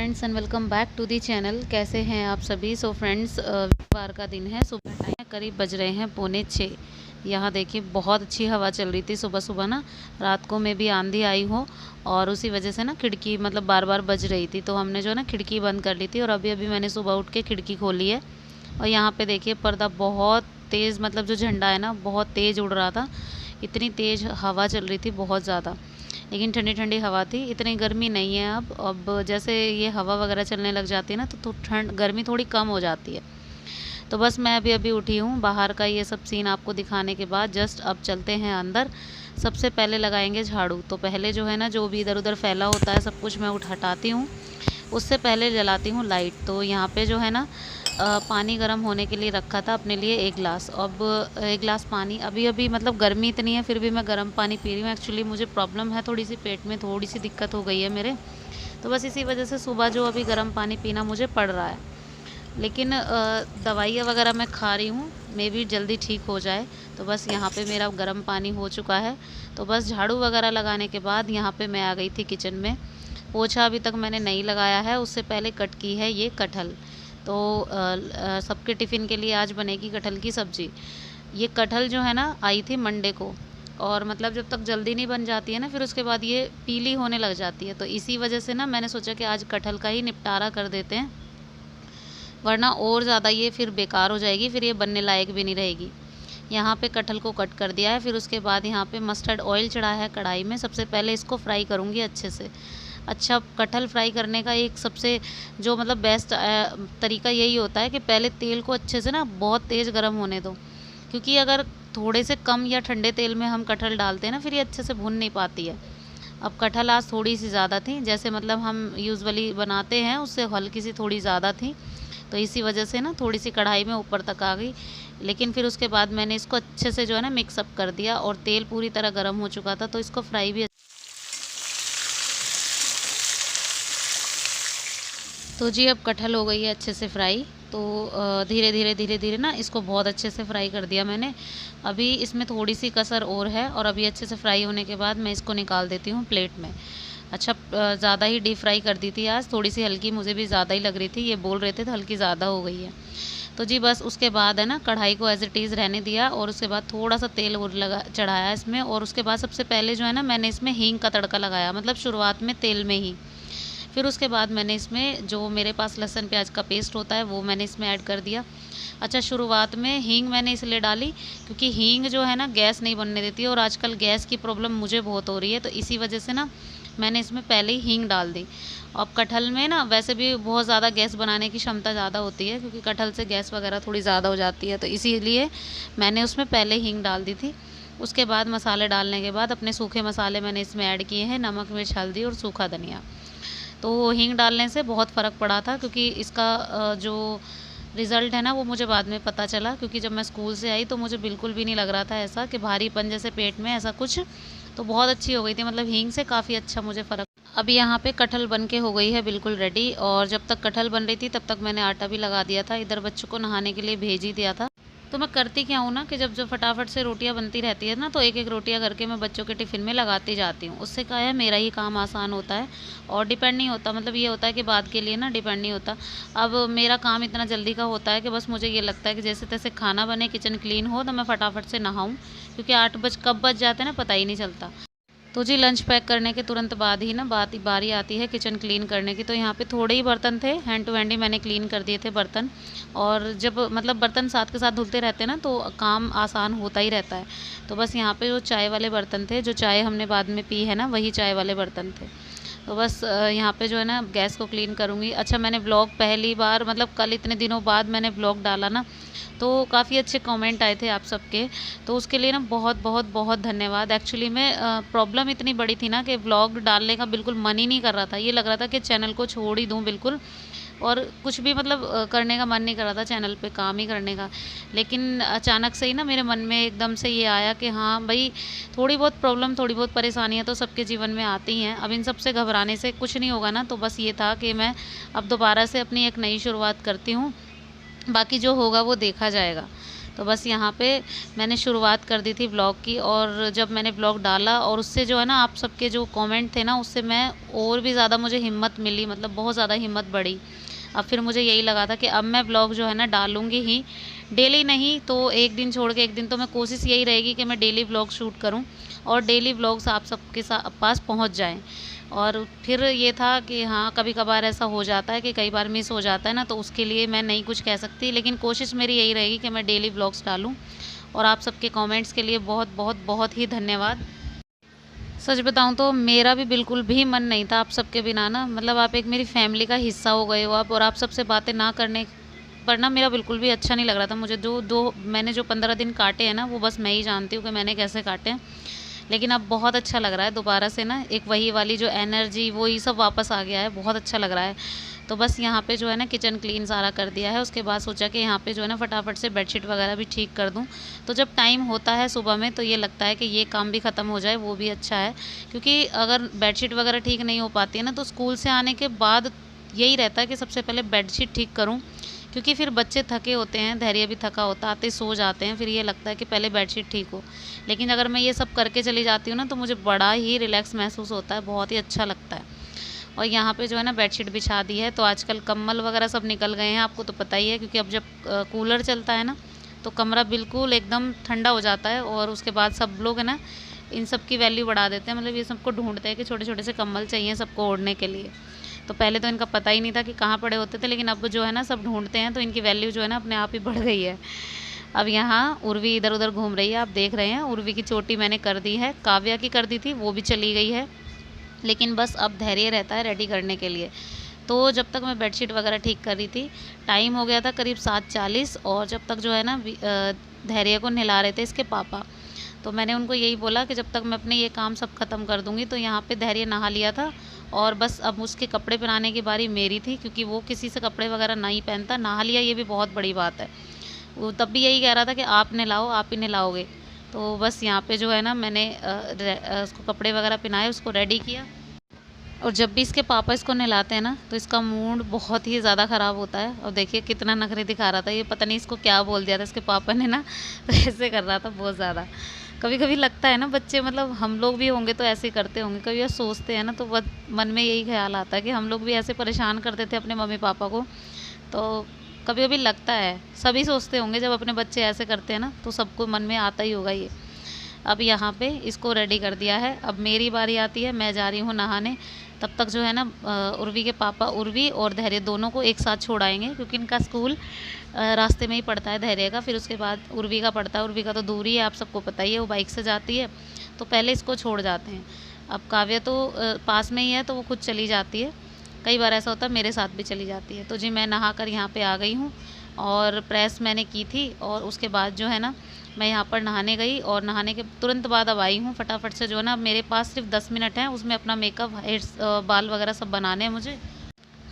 Friends and welcome back to the channel. कैसे हैं आप सभी। सो फ्रेंड्स, वीकवार का दिन है, सुबह टाइम करीब बज रहे हैं 5:45। यहाँ देखिए बहुत अच्छी हवा चल रही थी सुबह सुबह ना। रात को में भी आंधी आई हो और उसी वजह से ना खिड़की मतलब बार बार बज रही थी, तो हमने जो है ना खिड़की बंद कर ली थी और अभी अभी मैंने सुबह उठ के खिड़की खोली है। और यहाँ पे देखिए पर्दा बहुत तेज़, मतलब जो झंडा है ना बहुत तेज़ उड़ रहा था। इतनी तेज़ हवा चल रही थी बहुत ज़्यादा, लेकिन ठंडी ठंडी हवा थी, इतनी गर्मी नहीं है। अब जैसे ये हवा वगैरह चलने लग जाती है ना तो ठंड गर्मी थोड़ी कम हो जाती है। तो बस मैं अभी अभी उठी हूँ। बाहर का ये सब सीन आपको दिखाने के बाद जस्ट अब चलते हैं अंदर। सबसे पहले लगाएंगे झाड़ू। तो पहले जो है ना जो भी इधर उधर फैला होता है सब कुछ मैं हटाती हूँ। उससे पहले जलाती हूँ लाइट। तो यहाँ पे जो है ना पानी गर्म होने के लिए रखा था अपने लिए 1 गिलास। अब 1 गिलास पानी अभी अभी, मतलब गर्मी इतनी है फिर भी मैं गर्म पानी पी रही हूँ। एक्चुअली मुझे प्रॉब्लम है थोड़ी सी, पेट में थोड़ी सी दिक्कत हो गई है मेरे, तो बस इसी वजह से सुबह जो अभी गर्म पानी पीना मुझे पड़ रहा है। लेकिन दवाइयाँ वगैरह मैं खा रही हूँ, मे भी जल्दी ठीक हो जाए। तो बस यहाँ पे मेरा गर्म पानी हो चुका है। तो बस झाड़ू वगैरह लगाने के बाद यहाँ पे मैं आ गई थी किचन में। पोछा अभी तक मैंने नहीं लगाया है, उससे पहले कट की है ये कटहल। तो सबके टिफ़िन के लिए आज बनेगी कटहल की सब्ज़ी। ये कटहल जो है ना आई थी मंडे को, और मतलब जब तक जल्दी नहीं बन जाती है ना फिर उसके बाद ये पीली होने लग जाती है। तो इसी वजह से ना मैंने सोचा कि आज कटहल का ही निपटारा कर देते हैं, वरना और ज़्यादा ये फिर बेकार हो जाएगी, फिर ये बनने लायक भी नहीं रहेगी। यहाँ पे कटहल को कट कर दिया है। फिर उसके बाद यहाँ पे मस्टर्ड ऑयल चढ़ाया है कढ़ाई में। सबसे पहले इसको फ्राई करूँगी अच्छे से। अच्छा, कटहल फ्राई करने का एक सबसे जो मतलब बेस्ट तरीका यही होता है कि पहले तेल को अच्छे से ना बहुत तेज़ गर्म होने दो, क्योंकि अगर थोड़े से कम या ठंडे तेल में हम कटहल डालते हैं ना फिर ये अच्छे से भुन नहीं पाती है। अब कटहल आज थोड़ी सी ज़्यादा थी, जैसे मतलब हम यूजुअली बनाते हैं उससे हल्की सी थोड़ी ज़्यादा थी, तो इसी वजह से ना थोड़ी सी कढ़ाई में ऊपर तक आ गई। लेकिन फिर उसके बाद मैंने इसको अच्छे से जो है ना मिक्सअप कर दिया और तेल पूरी तरह गर्म हो चुका था, तो इसको फ्राई भी। तो जी अब कटहल हो गई है अच्छे से फ्राई। तो धीरे धीरे ना इसको बहुत अच्छे से फ्राई कर दिया मैंने। अभी इसमें थोड़ी सी कसर और है, और अभी अच्छे से फ्राई होने के बाद मैं इसको निकाल देती हूँ प्लेट में। अच्छा, ज़्यादा ही डीप फ्राई कर दी थी आज, थोड़ी सी हल्की मुझे भी ज़्यादा ही लग रही थी, ये बोल रहे थे तो हल्की ज़्यादा हो गई है। तो जी बस उसके बाद है ना कढ़ाई को एज़ इट इज़ रहने दिया, और उसके बाद थोड़ा सा तेल और लगा चढ़ाया इसमें। और उसके बाद सबसे पहले जो है ना मैंने इसमें हींग का तड़का लगाया, मतलब शुरुआत में तेल में ही। फिर उसके बाद मैंने इसमें जो मेरे पास लहसुन प्याज का पेस्ट होता है वो मैंने इसमें ऐड कर दिया। अच्छा, शुरुआत में हींग मैंने इसलिए डाली क्योंकि हींग जो है ना गैस नहीं बनने देती है, और आजकल गैस की प्रॉब्लम मुझे बहुत हो रही है, तो इसी वजह से ना मैंने इसमें पहले ही हींग डाल दी। अब कटहल में ना वैसे भी बहुत ज़्यादा गैस बनाने की क्षमता ज़्यादा होती है, क्योंकि कटहल से गैस वगैरह थोड़ी ज़्यादा हो जाती है, तो इसीलिए मैंने उसमें पहले हींग डाल दी थी। उसके बाद मसाले डालने के बाद अपने सूखे मसाले मैंने इसमें ऐड किए हैं, नमक, मिर्च, हल्दी और सूखा धनिया। तो हींग डालने से बहुत फ़र्क पड़ा था, क्योंकि इसका जो रिज़ल्ट है ना वो मुझे बाद में पता चला, क्योंकि जब मैं स्कूल से आई तो मुझे बिल्कुल भी नहीं लग रहा था ऐसा कि भारीपन जैसे पेट में ऐसा कुछ, तो बहुत अच्छी हो गई थी, मतलब हींग से काफ़ी अच्छा मुझे फ़र्क। अभी यहाँ पे कटहल बन के हो गई है बिल्कुल रेडी, और जब तक कटहल बन रही थी तब तक मैंने आटा भी लगा दिया था। इधर बच्चों को नहाने के लिए भेज ही दिया था। तो मैं करती क्या हूँ ना कि जब जब फटाफट से रोटियां बनती रहती है ना तो एक एक रोटियां करके मैं बच्चों के टिफ़िन में लगाती जाती हूँ। उससे क्या है, मेरा ही काम आसान होता है और डिपेंड नहीं होता, मतलब ये होता है कि बाद के लिए ना डिपेंड नहीं होता। अब मेरा काम इतना जल्दी का होता है कि बस मुझे ये लगता है कि जैसे तैसे खाना बने, किचन क्लीन हो, तो मैं फटाफट से नहाऊँ, क्योंकि 8 बज कब बज जाते हैं ना पता ही नहीं चलता। तो जी लंच पैक करने के तुरंत बाद ही ना बारी आती है किचन क्लीन करने की। तो यहाँ पे थोड़े ही बर्तन थे, हैंड टू हैंड ही मैंने क्लीन कर दिए थे बर्तन। और जब मतलब बर्तन साथ के साथ धुलते रहते हैं ना तो काम आसान होता ही रहता है। तो बस यहाँ पे जो चाय वाले बर्तन थे, जो चाय हमने बाद में पी है ना, वही चाय वाले बर्तन थे। तो बस यहाँ पे जो है ना गैस को क्लीन करूँगी। अच्छा, मैंने व्लॉग पहली बार, मतलब कल इतने दिनों बाद मैंने व्लॉग डाला ना, तो काफ़ी अच्छे कमेंट आए थे आप सबके, तो उसके लिए ना बहुत बहुत बहुत धन्यवाद। एक्चुअली में प्रॉब्लम इतनी बड़ी थी ना कि व्लॉग डालने का बिल्कुल मन ही नहीं कर रहा था। ये लग रहा था कि चैनल को छोड़ ही दूँ बिल्कुल, और कुछ भी मतलब करने का मन नहीं कर रहा था, चैनल पे काम ही करने का। लेकिन अचानक से ही ना मेरे मन में एकदम से ये आया कि हाँ भाई, थोड़ी बहुत प्रॉब्लम, थोड़ी बहुत परेशानियाँ तो सबके जीवन में आती हैं। अब इन सब से घबराने से कुछ नहीं होगा ना, तो बस ये था कि मैं अब दोबारा से अपनी एक नई शुरुआत करती हूँ, बाकी जो होगा वो देखा जाएगा। तो बस यहाँ पे मैंने शुरुआत कर दी थी व्लॉग की, और जब मैंने व्लॉग डाला और उससे जो है ना आप सबके जो कमेंट थे ना, उससे मैं और भी ज़्यादा मुझे हिम्मत मिली, मतलब बहुत ज़्यादा हिम्मत बढ़ी। अब फिर मुझे यही लगा था कि अब मैं व्लॉग जो है ना डालूँगी ही, डेली नहीं तो एक दिन छोड़ के एक दिन, तो मैं कोशिश यही रहेगी कि मैं डेली व्लॉग शूट करूँ और डेली व्लॉग्स आप सबके पास पहुँच जाएँ। और फिर ये था कि हाँ, कभी कभार ऐसा हो जाता है कि कई बार मिस हो जाता है ना, तो उसके लिए मैं नहीं कुछ कह सकती, लेकिन कोशिश मेरी यही रहेगी कि मैं डेली व्लॉग्स डालूँ। और आप सबके कमेंट्स के लिए बहुत बहुत बहुत ही धन्यवाद। सच बताऊँ तो मेरा भी बिल्कुल भी मन नहीं था आप सबके बिना ना, मतलब आप एक मेरी फैमिली का हिस्सा हो गए हो आप, और आप सबसे बातें ना करने पर ना मेरा बिल्कुल भी अच्छा नहीं लग रहा था। मुझे मैंने जो 15 दिन काटे हैं ना, वो बस मैं ही जानती हूँ कि मैंने कैसे काटे हैं। लेकिन अब बहुत अच्छा लग रहा है दोबारा से ना, एक वही वाली जो एनर्जी वो ही सब वापस आ गया है, बहुत अच्छा लग रहा है। तो बस यहाँ पे जो है ना किचन क्लीन सारा कर दिया है। उसके बाद सोचा कि यहाँ पे जो है ना फटाफट से बेडशीट वगैरह भी ठीक कर दूँ। तो जब टाइम होता है सुबह में तो ये लगता है कि ये काम भी ख़त्म हो जाए, वो भी अच्छा है। क्योंकि अगर बेडशीट वगैरह ठीक नहीं हो पाती है ना, तो स्कूल से आने के बाद यही रहता है कि सबसे पहले बेडशीट ठीक करूँ, क्योंकि फिर बच्चे थके होते हैं, धैर्य भी थका होता है, आते सो जाते हैं, फिर ये लगता है कि पहले बेडशीट ठीक हो। लेकिन अगर मैं ये सब करके चली जाती हूँ ना, तो मुझे बड़ा ही रिलैक्स महसूस होता है, बहुत ही अच्छा लगता है। और यहाँ पे जो है ना बेडशीट बिछा दी है, तो आजकल कम्बल वगैरह सब निकल गए हैं, आपको तो पता ही है, क्योंकि अब जब कूलर चलता है ना, तो कमरा बिल्कुल एकदम ठंडा हो जाता है। और उसके बाद सब लोग है ना इन सब की वैल्यू बढ़ा देते हैं, मतलब ये सबको ढूंढते हैं कि छोटे छोटे से कम्बल चाहिए सबको ओढ़ने के लिए। तो पहले तो इनका पता ही नहीं था कि कहाँ पड़े होते थे, लेकिन अब जो है ना सब ढूंढते हैं, तो इनकी वैल्यू जो है ना अपने आप ही बढ़ गई है। अब यहाँ उर्वी इधर उधर घूम रही है, आप देख रहे हैं। उर्वी की चोटी मैंने कर दी है, काव्या की कर दी थी, वो भी चली गई है। लेकिन बस अब धैर्य रहता है रेडी करने के लिए। तो जब तक मैं बेडशीट वगैरह ठीक कर रही थी, टाइम हो गया था करीब 7:40, और जब तक जो है ना धैर्य को नहला रहे थे इसके पापा। तो मैंने उनको यही बोला कि जब तक मैं अपने ये काम सब ख़त्म कर दूँगी। तो यहाँ पे धैर्य नहा लिया था, और बस अब उसके कपड़े पहनाने की बारी मेरी थी, क्योंकि वो किसी से कपड़े वगैरह नहीं पहनता। नहा लिया ये भी बहुत बड़ी बात है। वो तब भी यही कह रहा था कि आप नहलाओ, आप ही नहलाओगे। तो बस यहाँ पे जो है ना मैंने उसको कपड़े वगैरह पहनाए, उसको रेडी किया। और जब भी इसके पापा इसको नहलाते हैं ना, तो इसका मूड बहुत ही ज़्यादा ख़राब होता है। और देखिए कितना नखरे दिखा रहा था, ये पता नहीं इसको क्या बोल दिया था इसके पापा ने ना, तो ऐसे कर रहा था बहुत ज़्यादा। कभी कभी लगता है ना बच्चे, मतलब हम लोग भी होंगे तो ऐसे ही करते होंगे, कभी ये सोचते हैं ना, तो मन में यही ख्याल आता है कि हम लोग भी ऐसे परेशान करते थे अपने मम्मी पापा को। तो कभी कभी लगता है, सभी सोचते होंगे जब अपने बच्चे ऐसे करते हैं ना, तो सबको मन में आता ही होगा ये। अब यहाँ पे इसको रेडी कर दिया है, अब मेरी बारी आती है, मैं जा रही हूँ नहाने। तब तक जो है ना उर्वी के पापा उर्वी और धैर्य दोनों को एक साथ छोड़ आएंगे, क्योंकि इनका स्कूल रास्ते में ही पड़ता है धैर्य का, फिर उसके बाद उर्वी का पड़ता है। उर्वी का तो दूर ही है, आप सबको पता ही है, वो बाइक से जाती है, तो पहले इसको छोड़ जाते हैं। अब काव्या तो पास में ही है, तो वो खुद चली जाती है। कई बार ऐसा होता है मेरे साथ भी चली जाती है। तो जी मैं नहा कर यहाँ पे आ गई हूँ, और प्रेस मैंने की थी, और उसके बाद जो है ना मैं यहाँ पर नहाने गई, और नहाने के तुरंत बाद अब आई हूँ फटाफट से। जो है ना मेरे पास सिर्फ 10 मिनट हैं, उसमें अपना मेकअप, हेयर, बाल वगैरह सब बनाने हैं मुझे।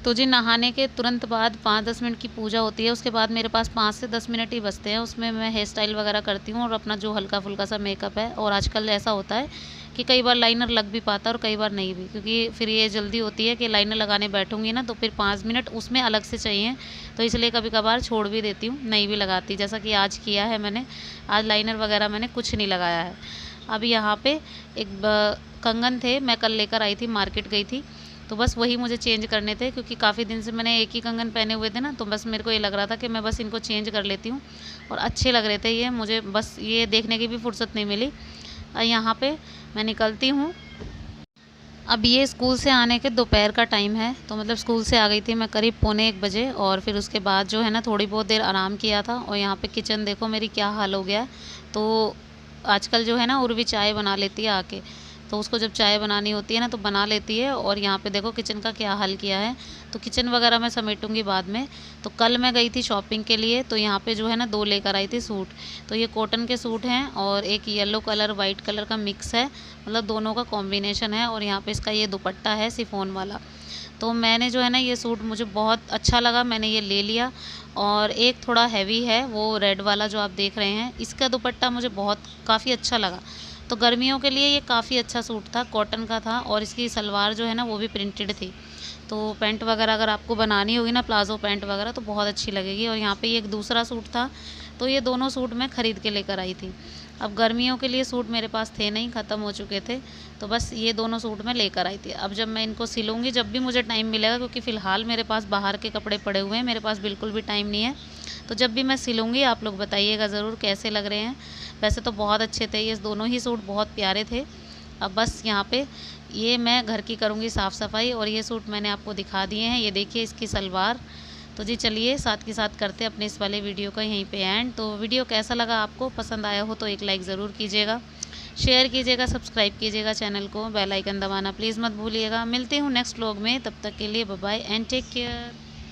तो जी नहाने के तुरंत बाद 5-10 मिनट की पूजा होती है, उसके बाद मेरे पास 5 से 10 मिनट ही बचते हैं, उसमें मैं हेयर स्टाइल वगैरह करती हूँ और अपना जो हल्का फुल्का सा मेकअप है। और आजकल ऐसा होता है कि कई बार लाइनर लग भी पाता है और कई बार नहीं भी, क्योंकि फिर ये जल्दी होती है कि लाइनर लगाने बैठूंगी ना, तो फिर 5 मिनट उसमें अलग से चाहिए, तो इसलिए कभी कभार छोड़ भी देती हूँ, नहीं भी लगाती, जैसा कि आज किया है मैंने। आज लाइनर वगैरह मैंने कुछ नहीं लगाया है। अब यहाँ पे एक कंगन थे, मैं कल लेकर आई थी, मार्केट गई थी, तो बस वही मुझे चेंज करने थे, क्योंकि काफ़ी दिन से मैंने एक ही कंगन पहने हुए थे ना, तो बस मेरे को ये लग रहा था कि मैं बस इनको चेंज कर लेती हूँ। और अच्छे लग रहे थे ये मुझे, बस ये देखने की भी फुर्सत नहीं मिली। यहाँ पे मैं निकलती हूँ। अब ये स्कूल से आने के दोपहर का टाइम है, तो मतलब स्कूल से आ गई थी मैं करीब 1:45 बजे, और फिर उसके बाद जो है ना थोड़ी बहुत देर आराम किया था। और यहाँ पे किचन देखो मेरी क्या हाल हो गया है। तो आजकल जो है ना उर्वी चाय बना लेती है आके, तो उसको जब चाय बनानी होती है ना तो बना लेती है। और यहाँ पे देखो किचन का क्या हाल किया है। तो किचन वगैरह मैं समेटूंगी बाद में। तो कल मैं गई थी शॉपिंग के लिए, तो यहाँ पे जो है ना 2 लेकर आई थी सूट। तो ये कॉटन के सूट हैं, और एक येलो कलर वाइट कलर का मिक्स है, मतलब दोनों का कॉम्बिनेशन है। और यहाँ पे इसका ये दुपट्टा है सिफोन वाला। तो मैंने जो है ना ये सूट मुझे बहुत अच्छा लगा, मैंने ये ले लिया। और एक थोड़ा हैवी है वो रेड वाला जो आप देख रहे हैं, इसका दुपट्टा मुझे बहुत काफ़ी अच्छा लगा। तो गर्मियों के लिए ये काफ़ी अच्छा सूट था, कॉटन का था, और इसकी सलवार जो है ना वो भी प्रिंटेड थी। तो पैंट वगैरह अगर आपको बनानी होगी ना, प्लाज़ो पैंट वगैरह, तो बहुत अच्छी लगेगी। और यहाँ पे ये एक दूसरा सूट था, तो ये दोनों सूट मैं ख़रीद के लेकर आई थी। अब गर्मियों के लिए सूट मेरे पास थे नहीं, ख़त्म हो चुके थे, तो बस ये दोनों सूट मैं लेकर आई थी। अब जब मैं इनको सिलूँगी, जब भी मुझे टाइम मिलेगा, क्योंकि फ़िलहाल मेरे पास बाहर के कपड़े पड़े हुए हैं, मेरे पास बिल्कुल भी टाइम नहीं है, तो जब भी मैं सिलूँगी आप लोग बताइएगा ज़रूर कैसे लग रहे हैं। वैसे तो बहुत अच्छे थे, ये दोनों ही सूट बहुत प्यारे थे। अब बस यहाँ पे ये मैं घर की करूँगी साफ़ सफाई, और ये सूट मैंने आपको दिखा दिए हैं। ये देखिए इसकी सलवार। तो जी चलिए साथ के साथ करते हैं अपने इस वाले वीडियो का यहीं पे एंड। तो वीडियो कैसा लगा, आपको पसंद आया हो तो एक लाइक ज़रूर कीजिएगा, शेयर कीजिएगा, सब्सक्राइब कीजिएगा चैनल को, बेल आइकन दबाना प्लीज़ मत भूलिएगा। मिलते हूँ नेक्स्ट व्लॉग में, तब तक के लिए bye bye and take care.